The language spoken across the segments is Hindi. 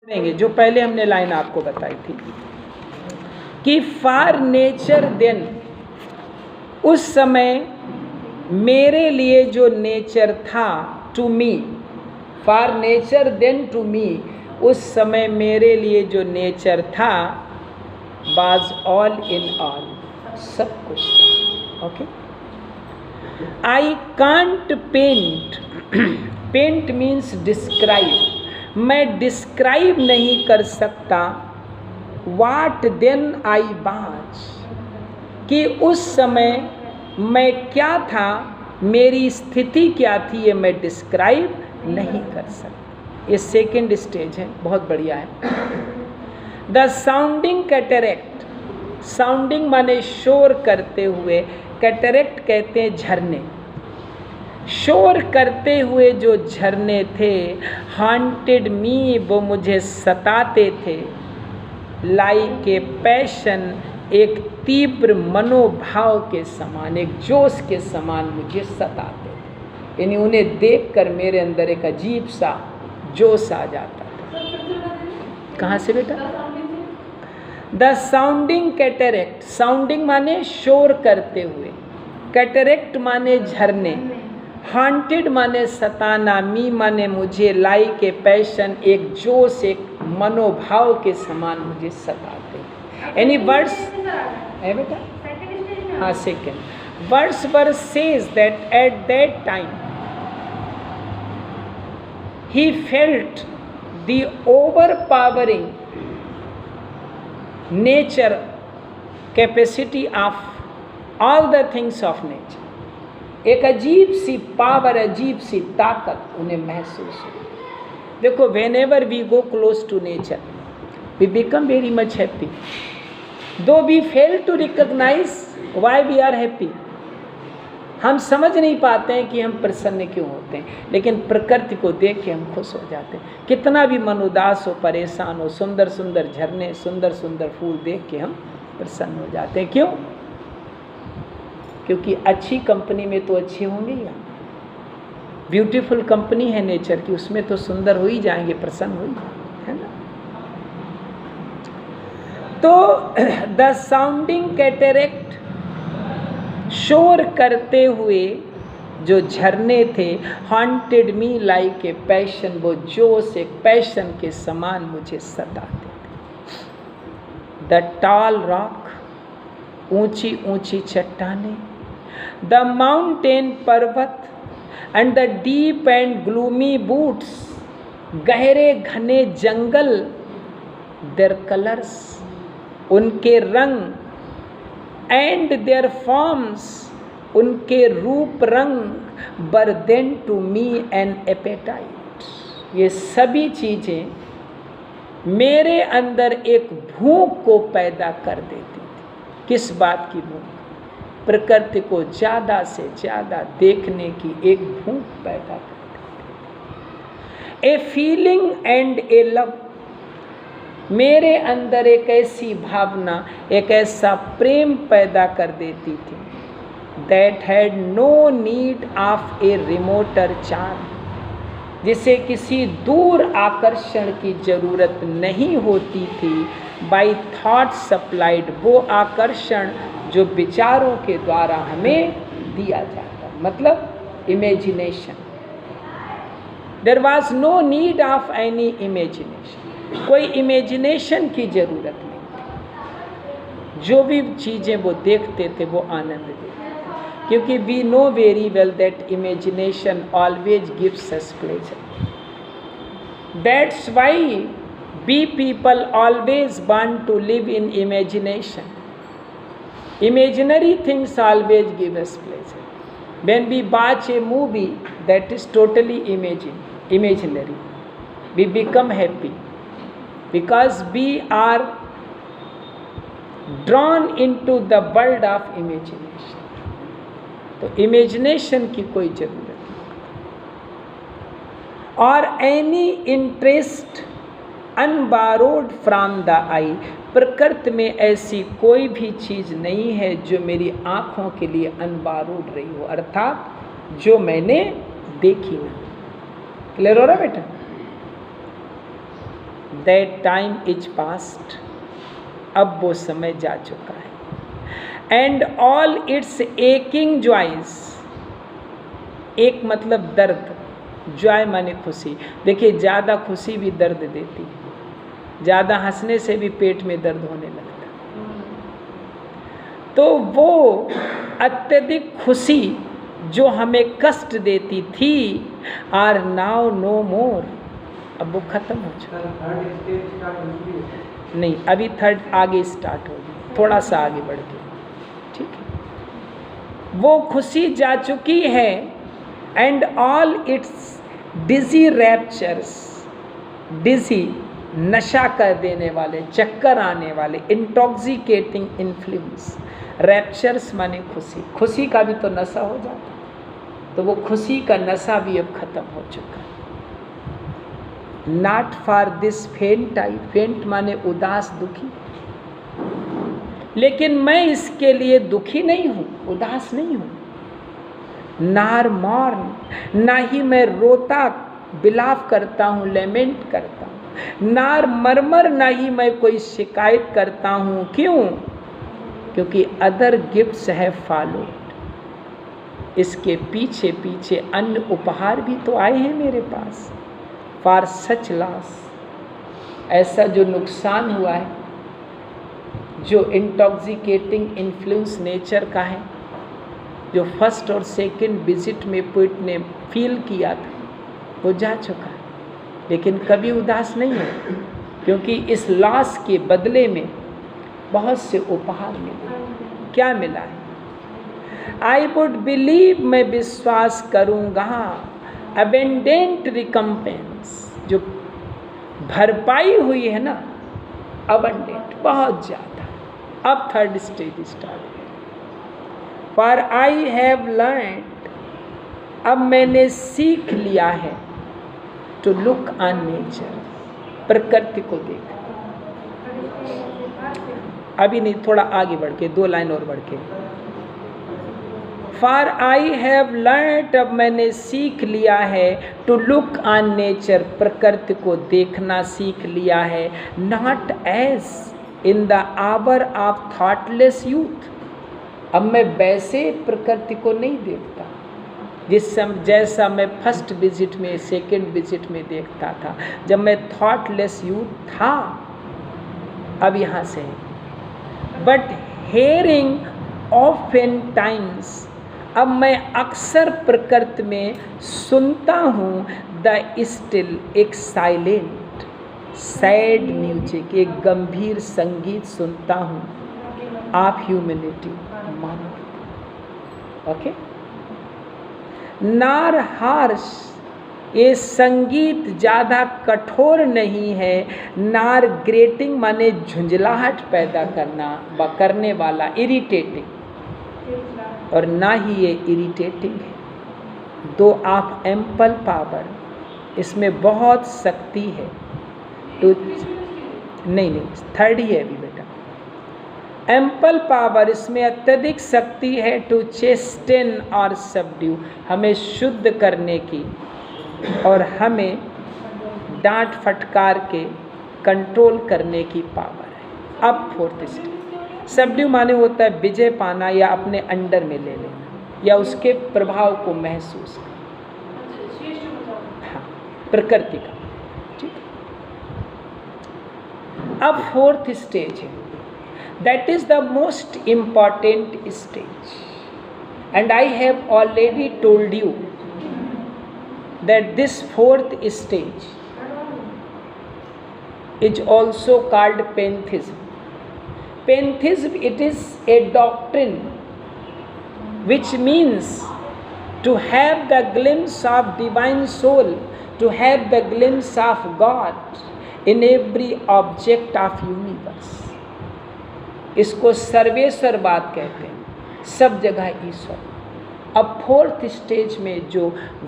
देंगे जो पहले हमने लाइन आपको बताई थी कि फॉर नेचर देन, उस समय मेरे लिए जो नेचर था, to me, for nature then to me, उस समय मेरे लिए जो नेचर था, वाज ऑल इन ऑल, सब कुछ था। Okay, I can't paint, paint means describe, मैं डिस्क्राइब नहीं कर सकता वाट देन आई वाज, कि उस समय मैं क्या था, मेरी स्थिति क्या थी, ये मैं डिस्क्राइब नहीं कर सकता। ये सेकेंड स्टेज है, बहुत बढ़िया है। द साउंडिंग कैटरेक्ट, साउंडिंग माने शोर करते हुए, कैटरेक्ट कहते हैं झरने, शोर करते हुए जो झरने थे, हांटेड मी, वो मुझे सताते थे, लाइक ए पैशन, एक तीव्र मनोभाव के समान, एक जोश के समान मुझे सताते थे। यानी उन्हें देखकर मेरे अंदर एक अजीब सा जोश आ जाता था। कहाँ से बेटा? द साउंडिंग कैटरेक्ट, साउंडिंग माने शोर करते हुए, कैटरेक्ट माने झरने, हांटेड माने सताना, मी माने मुझे, लाइक ए पैशन, एक जोश, एक मनोभाव के समान मुझे सताते थे। एनी वर्ड्स है बेटा? हाँ, second words were says that at that time he felt the overpowering nature capacity of all the things of nature, एक अजीब सी पावर, अजीब सी ताकत उन्हें महसूस हुई। देखो, whenever we go close to nature we become very much happy, though we fail to recognise why we are happy. हम समझ नहीं पाते हैं कि हम प्रसन्न क्यों होते हैं, लेकिन प्रकृति को देख के हम खुश हो जाते हैं। कितना भी मन उदास हो, परेशान हो, सुंदर सुंदर झरने, सुंदर सुंदर फूल देख के हम प्रसन्न हो जाते हैं। क्यों? क्योंकि अच्छी कंपनी में तो अच्छे होंगे ही। ब्यूटीफुल कंपनी है नेचर की, उसमें तो सुंदर हो ही जाएंगे, प्रसन्न हो ही जाएंगे, है ना? तो द साउंडिंग कैटरेक्ट, शोर करते हुए जो झरने थे, haunted me like a passion, वो जोश एक पैशन के समान मुझे सताते थे। द टॉल रॉक, ऊंची ऊंची चट्टानें, द माउंटेन पर्वत, and the deep and gloomy boots, गहरे घने जंगल, देयर कलर्स, उनके रंग, एंड देयर फॉर्म्स, उनके रूप रंग, were then to me an appetite, ये सभी चीज़ें मेरे अंदर एक भूख को पैदा कर देती थी। किस बात की भूख? प्रकृति को ज़्यादा से ज़्यादा देखने की एक भूख पैदा कर देती। A feeling and A love, मेरे अंदर एक ऐसी भावना, एक ऐसा प्रेम पैदा कर देती थी, that had no need of a remoter charm, जिसे किसी दूर आकर्षण की जरूरत नहीं होती थी। बाई थॉट सप्लाइड, वो आकर्षण जो विचारों के द्वारा हमें दिया जाता, मतलब imagination. There was no need of any imagination, कोई इमेजिनेशन की जरूरत नहीं थी। जो भी चीज़ें वो देखते थे वो आनंद देते, क्योंकि we know very well that imagination always gives us pleasure. That's why we people always want to live in imagination. Imaginary things always give us pleasure. When we watch a movie that is totally imaginary, we become happy because we are drawn into the world of imagination. तो imagination की कोई जरूरत नहीं। और any interest unborrowed from the eye, प्रकृति में ऐसी कोई भी चीज़ नहीं है जो मेरी आँखों के लिए अनबारोड रही हो, अर्थात जो मैंने देखी ना। क्लियर हो रहा बेटा? दैट टाइम इज पास्ट, अब वो समय जा चुका है। And all its aching joys, एक मतलब दर्द, जॉय माने खुशी। देखिए ज़्यादा खुशी भी दर्द देती है, ज़्यादा हंसने से भी पेट में दर्द होने लगता है। तो वो अत्यधिक खुशी जो हमें कष्ट देती थी, आर नाउ नो मोर, अब वो खत्म हो चुका। नहीं, अभी थर्ड आगे स्टार्ट होगी, थोड़ा सा आगे बढ़ के, ठीक है। वो खुशी जा चुकी है। And all its dizzy raptures, dizzy नशा कर देने वाले, चक्कर आने वाले, इंटॉक्सिकेटिंग इन्फ्लुएंस। रैप्चर्स माने खुशी, खुशी का भी तो नशा हो जाता, तो वो खुशी का नशा भी अब खत्म हो चुका है। नॉट फॉर दिस फेंट आई, फेंट माने उदास, दुखी। लेकिन मैं इसके लिए दुखी नहीं हूँ, उदास नहीं हूँ। नार मॉर्न, ना ही मैं रोता बिलाप करता हूँ, लेमेंट करता हूँ। नार मरमर, ना ही मैं कोई शिकायत करता हूँ। क्यों? क्योंकि अदर गिफ्ट्स हैव फॉलोड, इसके पीछे पीछे अन्य उपहार भी तो आए हैं मेरे पास। फॉर सच लॉस, ऐसा जो नुकसान हुआ है, जो इंटॉक्सिकेटिंग इन्फ्लुएंस नेचर का है, जो फर्स्ट और सेकंड विजिट में पोइट ने फील किया था, वो जा चुका है। लेकिन कभी उदास नहीं है, क्योंकि इस लॉस के बदले में बहुत से उपहार मिले। क्या मिला है? आई वुड बिलीव, मैं विश्वास करूँगा, अबेंडेंट रिकम्पेंस, जो भरपाई हुई है ना, अबेंडेंट, बहुत ज़्यादा। अब third stage start. For I have learn, अब मैंने सीख लिया है, टू लुक ऑन नेचर, प्रकृति को देखना। अभी नहीं, थोड़ा आगे बढ़ के, 2 लाइन और बढ़ के। फॉर आई हैव लर्न, अब मैंने सीख लिया है, टू लुक ऑन नेचर, प्रकृति को देखना सीख लिया है। Not as in the hour of thoughtless youth, अब मैं वैसे प्रकृति को नहीं देखता जैसा मैं फर्स्ट विजिट में, सेकंड विजिट में देखता था, जब मैं थॉटलेस यूथ था। अब यहाँ से, बट हेयरिंग ऑफन टाइम्स, अब मैं अक्सर प्रकृति में सुनता हूँ, द स्टिल, एक साइलेंट सैड म्यूजिक, एक गंभीर संगीत सुनता हूँ, ऑफ ह्यूमिलिटी, मानव। ओके, नार हार्श, ये संगीत ज़्यादा कठोर नहीं है। नार ग्रेटिंग माने झुंझलाहट पैदा करने वाला, इरिटेटिंग, और ना ही ये इरिटेटिंग है। दो ऑफ एम्पल पावर, इसमें बहुत शक्ति है। तो नहीं, थर्ड ही है अभी बेटा। एम्पल पावर, इसमें अत्यधिक शक्ति है। टू चेस्टेन और सबड्यू, हमें शुद्ध करने की और हमें डांट फटकार के कंट्रोल करने की पावर है। अब फोर्थ स्टेज, सबड्यू माने होता है विजय पाना या अपने अंडर में ले लेना या उसके प्रभाव को महसूस करना। हाँ, प्रकृति का। ठीक, अब फोर्थ स्टेज है, that is the most important stage, and I have already told you that this fourth stage is also called pantheism. Pantheism, it is a doctrine which means to have the glimpse of divine soul, to have the glimpse of God in every object of universe. इसको सर्वेश्वरवाद कहते हैं, सब जगह ईश्वर। अब फोर्थ स्टेज में जो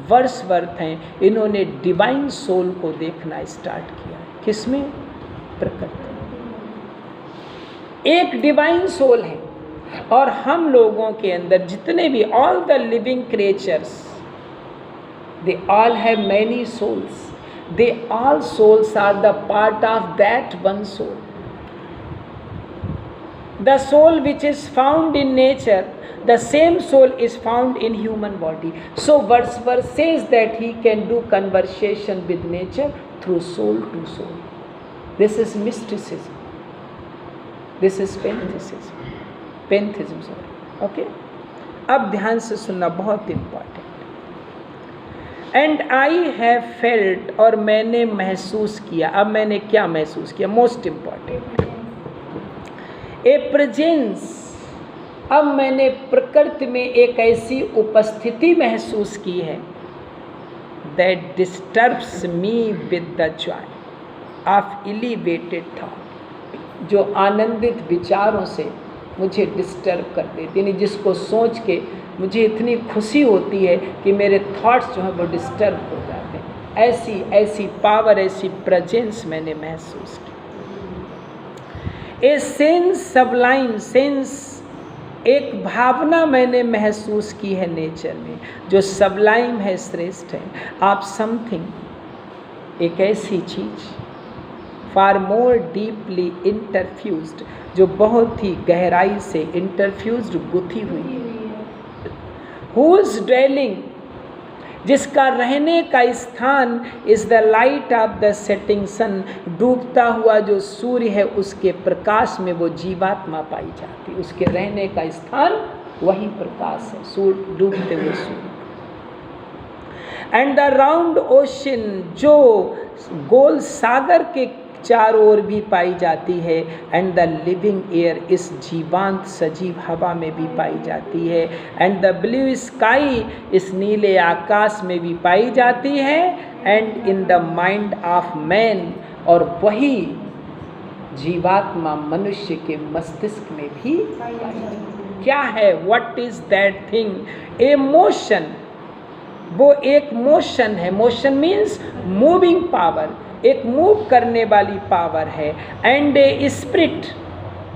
वर्ड्सवर्थ हैं, इन्होंने डिवाइन सोल को देखना स्टार्ट किया है। किसमें? प्रकृति। एक डिवाइन सोल है, और हम लोगों के अंदर जितने भी all the living creatures, they all have many souls. they all souls are the part of that one soul. The soul which is found in nature, the same soul is found in human body. So Wordsworth says that he can do conversation with nature through soul to soul. This is mysticism. This is pantheism. Pantheism, sorry. Okay? अब ध्यान से सुनना, बहुत important. And I have felt, और मैंने महसूस किया। अब मैंने क्या महसूस किया? मोस्ट इंपॉर्टेंट, ए प्रेजेंस। अब मैंने प्रकृति में एक ऐसी उपस्थिति महसूस की है that disturbs me with the Joy of elevated thought, जो आनंदित विचारों से मुझे डिस्टर्ब कर देती, यानी जिसको सोच के मुझे इतनी खुशी होती है कि मेरे थॉट्स जो हैं वो डिस्टर्ब हो जाते हैं। ऐसी ऐसी पावर, ऐसी प्रेजेंस मैंने महसूस की। ए सेंस सबलाइम, सेंस एक भावना मैंने महसूस की है नेचर में, जो सबलाइम है, श्रेष्ठ है। आप समथिंग, एक ऐसी चीज फार मोर डीपली इंटरफ्यूज्ड, जो बहुत ही गहराई से इंटरफ्यूज्ड, गुथी हुई है। हुज ड्वेलिंग, जिसका रहने का स्थान is the light of the setting sun, डूबता हुआ जो सूर्य है उसके प्रकाश में वो जीवात्मा पाई जाती है। उसके रहने का स्थान वही प्रकाश है, सूर्य, डूबते हुए सूर्य। एंड द राउंड ओशन, जो गोल सागर के चारों ओर भी पाई जाती है। एंड द लिविंग एयर, इस जीवांत सजीव हवा में भी पाई जाती है। एंड द ब्लू स्काई, इस नीले आकाश में भी पाई जाती है। And in the mind of man, और वही जीवात्मा मनुष्य के मस्तिष्क में भी पाई जाती है। क्या है? What is that thing? A motion, वो एक मोशन है। मोशन मीन्स मूविंग पावर, एक मूव करने वाली पावर है। एंड ए स्पिरिट,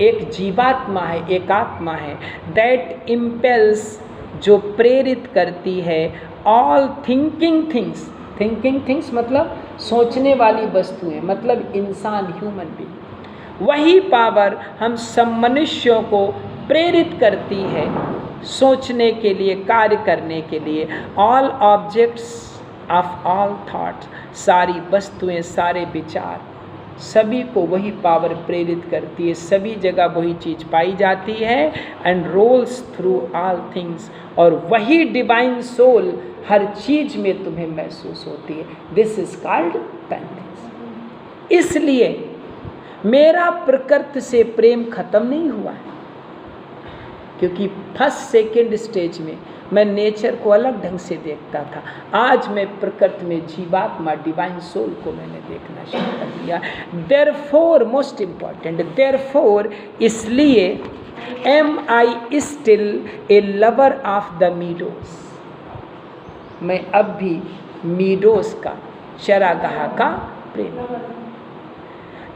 एक जीवात्मा है, एक आत्मा है। दैट इम्पेल्स, जो प्रेरित करती है। All thinking things, thinking things मतलब सोचने वाली वस्तुएं, मतलब इंसान, ह्यूमन बीइंग। वही पावर हम सब मनुष्यों को प्रेरित करती है सोचने के लिए, कार्य करने के लिए। All objects of all thoughts, सारी वस्तुएं, सारे विचार, सभी को वही पावर प्रेरित करती है। सभी जगह वही चीज़ पाई जाती है। And rolls through all things, और वही डिवाइन सोल हर चीज में तुम्हें महसूस होती है। This is called pantheism. इसलिए मेरा प्रकृति से प्रेम खत्म नहीं हुआ है, क्योंकि फर्स्ट सेकेंड स्टेज में मैं नेचर को अलग ढंग से देखता था। आज मैं प्रकृति में जीवात्मा, डिवाइन सोल को मैंने देखना शुरू कर दिया। देयरफॉर, मोस्ट इम्पॉर्टेंट, देयरफॉर, इसलिए am I still a lover of the meadows, मैं अब भी मीडोज का, चरागाह का प्रेमी।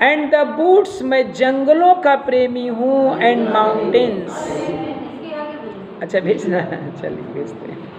एंड द बूट्स, मैं जंगलों का प्रेमी हूँ। एंड माउंटेन्स, अच्छा भेजना, चलिए भेजते हैं।